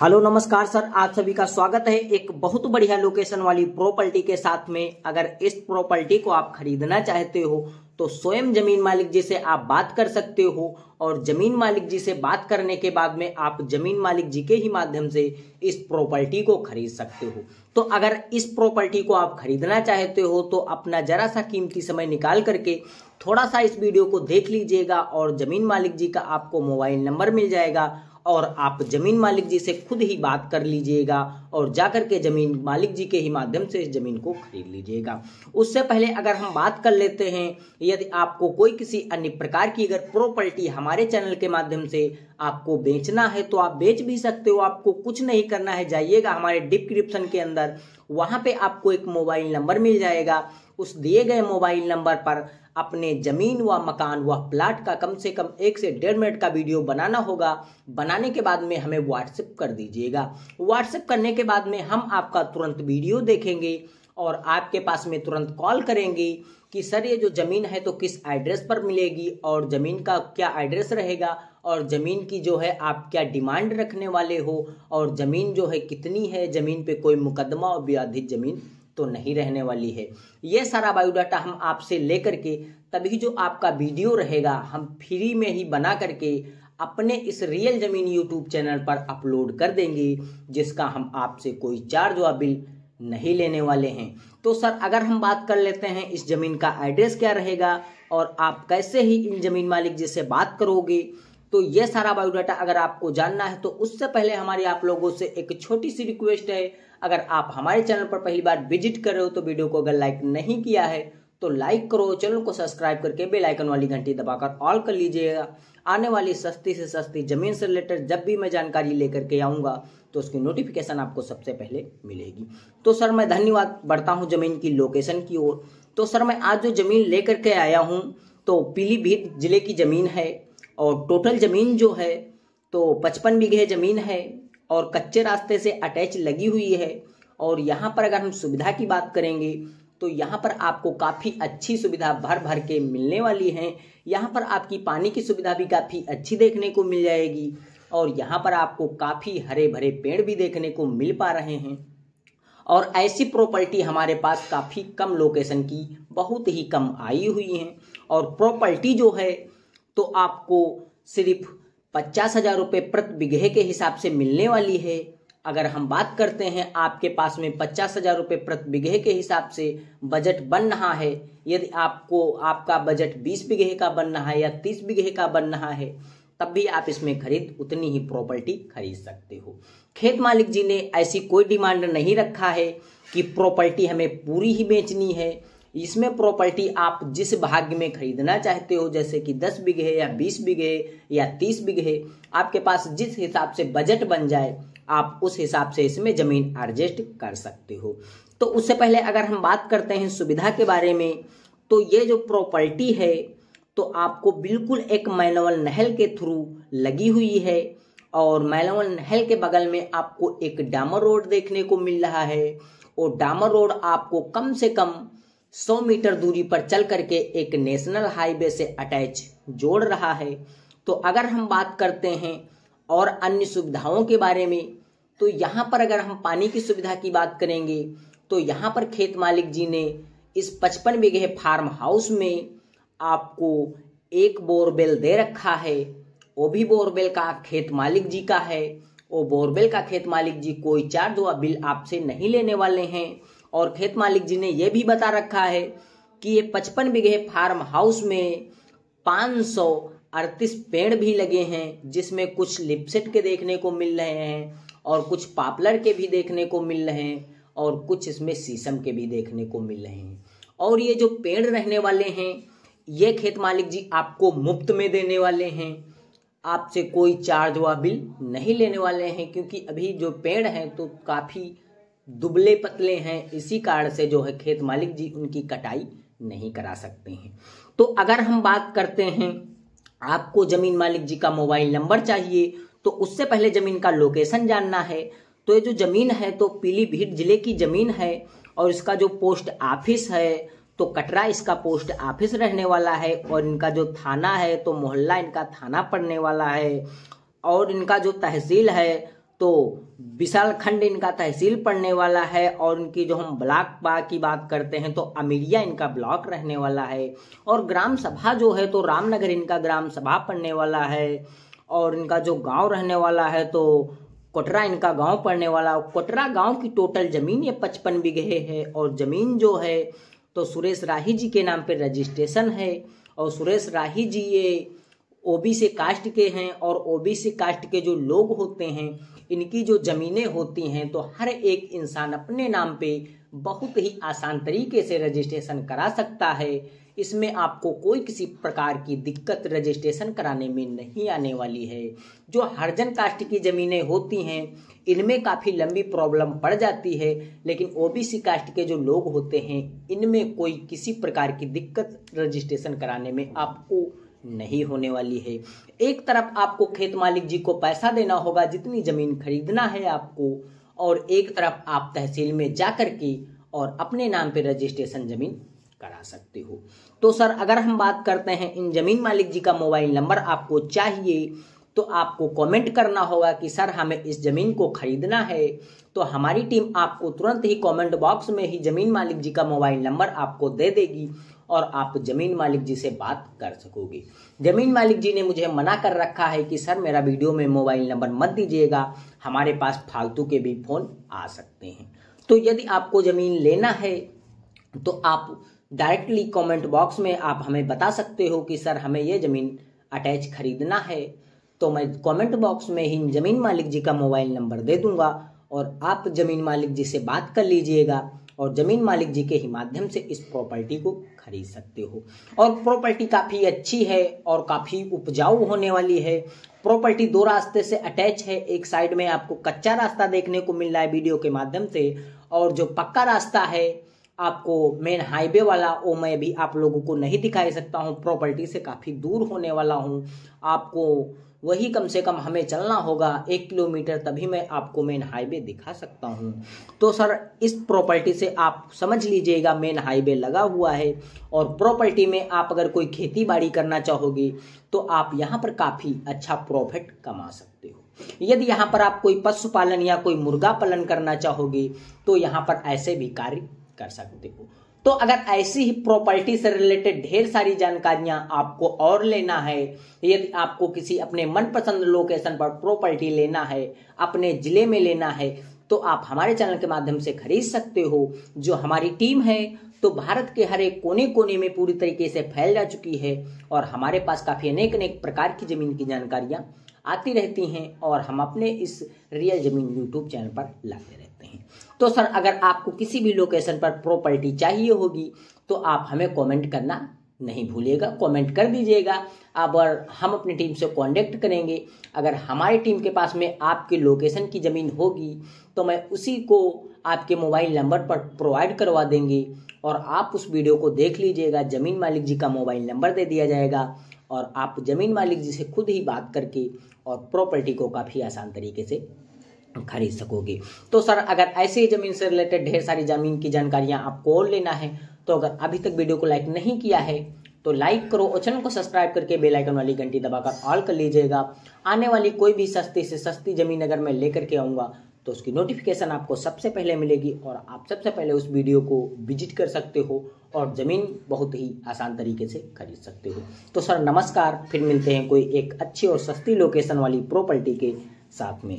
Hello नमस्कार sir, आप सभी का स्वागत है एक बहुत बढ़िया लोकेशन वाली प्रॉपर्टी के साथ में। अगर इस प्रॉपर्टी को आप खरीदना चाहते हो तो स्वयं जमीन मालिक जी से आप बात कर सकते हो और जमीन मालिक जी से बात करने के बाद में आप जमीन मालिक जी के ही माध्यम से इस प्रॉपर्टी को खरीद सकते हो। तो अगर इस प्रॉपर्टी को आप खरीदना चाहते हो तो अपना जरा सा कीमती समय निकाल करके थोड़ा सा इस वीडियो को देख लीजिएगा और जमीन मालिक जी का आपको मोबाइल नंबर मिल जाएगा और आप जमीन मालिक जी से खुद ही बात कर लीजिएगा और जाकर के जमीन मालिक जी के ही माध्यम से इस जमीन को खरीद लीजिएगा। उससे पहले अगर हम बात कर लेते हैं, यदि आपको कोई किसी अन्य प्रकार की अगर प्रॉपर्टी हमारे चैनल के माध्यम से आपको बेचना है तो आप बेच भी सकते हो। आपको कुछ नहीं करना है, जाइएगा हमारे डिस्क्रिप्शन के अंदर, वहां पे आपको एक मोबाइल नंबर मिल जाएगा। उस दिए गए मोबाइल नंबर पर अपने जमीन व मकान व प्लाट का कम से कम 1 से 1.5 मिनट का वीडियो बनाना होगा। बनाने के बाद में हमें व्हाट्सएप कर दीजिएगा। व्हाट्सएप करने के बाद में हम आपका तुरंत वीडियो देखेंगे और आपके पास में तुरंत कॉल करेंगे कि सर ये जो जमीन है तो किस एड्रेस पर मिलेगी और जमीन का क्या एड्रेस रहेगा और जमीन की जो है आप क्या डिमांड रखने वाले हो और जमीन जो है कितनी है, जमीन पे कोई मुकदमा और विवादित जमीन तो नहीं रहने वाली है। ये सारा बायोडाटा हम आपसे लेकर के तभी जो आपका वीडियो रहेगा हम फ्री में ही बना करके अपने इस रियल जमीन यूट्यूब चैनल पर अपलोड कर देंगे, जिसका हम आपसे कोई चार्ज व बिल नहीं लेने वाले हैं। तो सर अगर हम बात कर लेते हैं इस जमीन का एड्रेस क्या रहेगा और आप कैसे ही इन जमीन मालिक जी से बात करोगे, तो ये सारा बायोडाटा अगर आपको जानना है तो उससे पहले हमारी आप लोगों से एक छोटी सी रिक्वेस्ट है। अगर आप हमारे चैनल पर पहली बार विजिट कर रहे हो तो वीडियो को अगर लाइक नहीं किया है तो लाइक करो, चैनल को सब्सक्राइब करके बेल आइकन वाली घंटी दबाकर ऑल कर लीजिएगा। आने वाली सस्ती से सस्ती जमीन से रिलेटेड जब भी मैं जानकारी लेकर के आऊँगा तो उसकी नोटिफिकेशन आपको सबसे पहले मिलेगी। तो सर मैं धन्यवाद बढ़ता हूँ जमीन की लोकेशन की ओर। तो सर मैं आज जो जमीन लेकर के आया हूँ तो पीलीभीत जिले की जमीन है और टोटल जमीन जो है तो 55 बीघे जमीन है और कच्चे रास्ते से अटैच लगी हुई है। और यहाँ पर अगर हम सुविधा की बात करेंगे तो यहाँ पर आपको काफ़ी अच्छी सुविधा भर भर के मिलने वाली है। यहाँ पर आपकी पानी की सुविधा भी काफ़ी अच्छी देखने को मिल जाएगी और यहाँ पर आपको काफ़ी हरे भरे पेड़ भी देखने को मिल पा रहे हैं। और ऐसी प्रॉपर्टी हमारे पास काफ़ी कम लोकेशन की बहुत ही कम आई हुई हैं और प्रॉपर्टी जो है तो आपको सिर्फ 50,000 रुपये प्रति बीघे के हिसाब से मिलने वाली है। अगर हम बात करते हैं आपके पास में 50,000 रुपये प्रति बीघे के हिसाब से बजट बन रहा है, यदि आपको आपका बजट 20 बीघे का बन रहा है या 30 बीघे का बन रहा है तब भी आप इसमें खरीद उतनी ही प्रॉपर्टी खरीद सकते हो। खेत मालिक जी ने ऐसी कोई डिमांड नहीं रखा है कि प्रॉपर्टी हमें पूरी ही बेचनी है। इसमें प्रॉपर्टी आप जिस भाग में खरीदना चाहते हो, जैसे कि 10 बीघे या 20 बीघे या 30 बीघे, आपके पास जिस हिसाब से बजट बन जाए आप उस हिसाब से इसमें जमीन एडजस्ट कर सकते हो। तो उससे पहले अगर हम बात करते हैं सुविधा के बारे में, तो ये जो प्रॉपर्टी है तो आपको बिल्कुल एक मैनुअल नहर के थ्रू लगी हुई है और मैनुअल नहर के बगल में आपको एक डामर रोड देखने को मिल रहा है और डामर रोड आपको कम से कम 100 मीटर दूरी पर चल करके एक नेशनल हाईवे से अटैच जोड़ रहा है। तो अगर हम बात करते हैं और अन्य सुविधाओं के बारे में, तो यहाँ पर अगर हम पानी की सुविधा की बात करेंगे तो यहाँ पर खेत मालिक जी ने इस 55 बीघे फार्म हाउस में आपको एक बोरवेल दे रखा है। वो भी बोरवेल का खेत मालिक जी का है। वो बोरवेल का खेत मालिक जी कोई चार्ज व बिल आपसे नहीं लेने वाले हैं और खेत मालिक जी ने यह भी बता रखा है कि ये 55 बीघे फार्म हाउस में 538 पेड़ भी लगे हैं, जिसमें कुछ लिपसेट के देखने को मिल रहे हैं और कुछ पॉपुलर के भी देखने को मिल रहे हैं और कुछ इसमें शीशम के भी देखने को मिल रहे हैं। और ये जो पेड़ रहने वाले हैं ये खेत मालिक जी आपको मुफ्त में देने वाले हैं, आपसे कोई चार्ज व बिल नहीं लेने वाले हैं, क्योंकि अभी जो पेड़ हैं तो काफ़ी दुबले पतले हैं, इसी कारण से जो है खेत मालिक जी उनकी कटाई नहीं करा सकते हैं। तो अगर हम बात करते हैं आपको जमीन मालिक जी का मोबाइल नंबर चाहिए तो उससे पहले जमीन का लोकेशन जानना है। तो ये जो जमीन है तो पीलीभीत जिले की जमीन है और इसका जो पोस्ट ऑफिस है तो कटरा इसका पोस्ट ऑफिस रहने वाला है और इनका जो थाना है तो मोहल्ला इनका थाना पड़ने वाला है और इनका जो तहसील है तो विशाल खंड इनका तहसील पड़ने वाला है, और इनकी जो हम ब्लॉक की बात करते हैं तो अमिरिया इनका ब्लॉक रहने वाला है, और ग्राम सभा जो है तो रामनगर इनका ग्राम सभा पड़ने वाला है, और इनका जो गांव रहने वाला है तो कोटरा इनका गांव पड़ने वाला। कोटरा गांव की टोटल जमीन ये 55 बीघे है, और जमीन जो है तो सुरेश राही जी के नाम पे रजिस्ट्रेशन है, और सुरेश राही जी ये ओबीसी कास्ट के हैं, और ओबीसी कास्ट के जो लोग होते हैं इनकी जो जमीनें होती हैं तो हर एक इंसान अपने नाम पे बहुत ही आसान तरीके से रजिस्ट्रेशन करा सकता है। इसमें आपको कोई किसी प्रकार की दिक्कत रजिस्ट्रेशन कराने में नहीं आने वाली है। जो हरिजन कास्ट की जमीनें होती हैं इनमें काफ़ी लंबी प्रॉब्लम पड़ जाती है, लेकिन ओबीसी कास्ट के जो लोग होते हैं इनमें कोई किसी प्रकार की दिक्कत रजिस्ट्रेशन कराने में आपको नहीं होने वाली है। एक तरफ आपको खेत मालिक जी को पैसा देना होगा जितनी जमीन खरीदना है आपको, और एक तरफ आप तहसील में जा कर के और अपने नाम पे रजिस्ट्रेशन जमीन करा सकते हो। तो सर अगर हम बात करते हैं इन जमीन मालिक जी का मोबाइल नंबर आपको चाहिए तो आपको कमेंट करना होगा कि सर हमें इस जमीन को खरीदना है, तो हमारी टीम आपको तुरंत ही कमेंट बॉक्स में ही जमीन मालिक जी का मोबाइल नंबर आपको दे देगी और आप जमीन मालिक जी से बात कर सकोगे। जमीन मालिक जी ने मुझे मना कर रखा है कि सर मेरा वीडियो में मोबाइल नंबर मत दीजिएगा, हमारे पास फालतू के भी फोन आ सकते हैं। तो यदि आपको जमीन लेना है तो आप डायरेक्टली कमेंट बॉक्स में आप हमें बता सकते हो कि सर हमें ये जमीन अटैच खरीदना है, तो मैं कमेंट बॉक्स में ही जमीन मालिक जी का मोबाइल नंबर दे दूंगा और आप जमीन मालिक जी से बात कर लीजिएगा और जमीन मालिक जी के ही माध्यम से इस प्रॉपर्टी को खरीद सकते हो। और प्रॉपर्टी काफ़ी अच्छी है और काफ़ी उपजाऊ होने वाली है। प्रॉपर्टी 2 रास्ते से अटैच है, एक साइड में आपको कच्चा रास्ता देखने को मिल रहा है वीडियो के माध्यम से, और जो पक्का रास्ता है आपको मेन हाईवे वाला वो मैं भी आप लोगों को नहीं दिखा सकता हूँ, प्रॉपर्टी से काफ़ी दूर होने वाला हूँ। आपको वही कम से कम हमें चलना होगा 1 किलोमीटर, तभी मैं आपको मेन हाईवे दिखा सकता हूँ। तो सर इस प्रॉपर्टी से आप समझ लीजिएगा मेन हाईवे लगा हुआ है, और प्रॉपर्टी में आप अगर कोई खेती बाड़ी करना चाहोगे तो आप यहाँ पर काफ़ी अच्छा प्रॉफिट कमा सकते हो। यदि यहाँ पर आप कोई पशुपालन या कोई मुर्गा पालन करना चाहोगे तो यहाँ पर ऐसे भी कार्य कर सकते हो। तो अगर ऐसी ही प्रॉपर्टी से रिलेटेड ढेर सारी जानकारियां आपको और लेना है, यदि आपको किसी अपने मनपसंद लोकेशन पर प्रॉपर्टी लेना है, अपने जिले में लेना है, तो आप हमारे चैनल के माध्यम से खरीद सकते हो। जो हमारी टीम है तो भारत के हर एक कोने कोने में पूरी तरीके से फैल जा चुकी है, और हमारे पास काफ़ी अनेक प्रकार की ज़मीन की जानकारियाँ आती रहती हैं और हम अपने इस रियल ज़मीन यूट्यूब चैनल पर लाते रहते हैं। तो सर अगर आपको किसी भी लोकेशन पर प्रॉपर्टी चाहिए होगी तो आप हमें कमेंट करना नहीं भूलिएगा, कमेंट कर दीजिएगा। अब हम अपनी टीम से कांटेक्ट करेंगे। अगर हमारी टीम के पास में आपके लोकेशन की ज़मीन होगी तो मैं उसी को आपके मोबाइल नंबर पर प्रोवाइड करवा देंगे, और आप उस वीडियो को देख लीजिएगा। ज़मीन मालिक जी का मोबाइल नंबर दे दिया जाएगा और आप ज़मीन मालिक जी से खुद ही बात करके और प्रॉपर्टी को काफ़ी आसान तरीके से खरीद सकोगे। तो सर अगर ऐसे ही ज़मीन से रिलेटेड ढेर सारी ज़मीन की जानकारियां आपको और लेना है तो अगर अभी तक वीडियो को लाइक नहीं किया है तो लाइक करो और चैनल को सब्सक्राइब करके बेल आइकन वाली घंटी दबाकर ऑल कर लीजिएगा। आने वाली कोई भी सस्ती से सस्ती ज़मीन अगर मैं लेकर के आऊँगा तो उसकी नोटिफिकेशन आपको सबसे पहले मिलेगी और आप सबसे पहले उस वीडियो को विजिट कर सकते हो और ज़मीन बहुत ही आसान तरीके से खरीद सकते हो। तो सर नमस्कार, फिर मिलते हैं कोई एक अच्छी और सस्ती लोकेशन वाली प्रॉपर्टी के साथ में।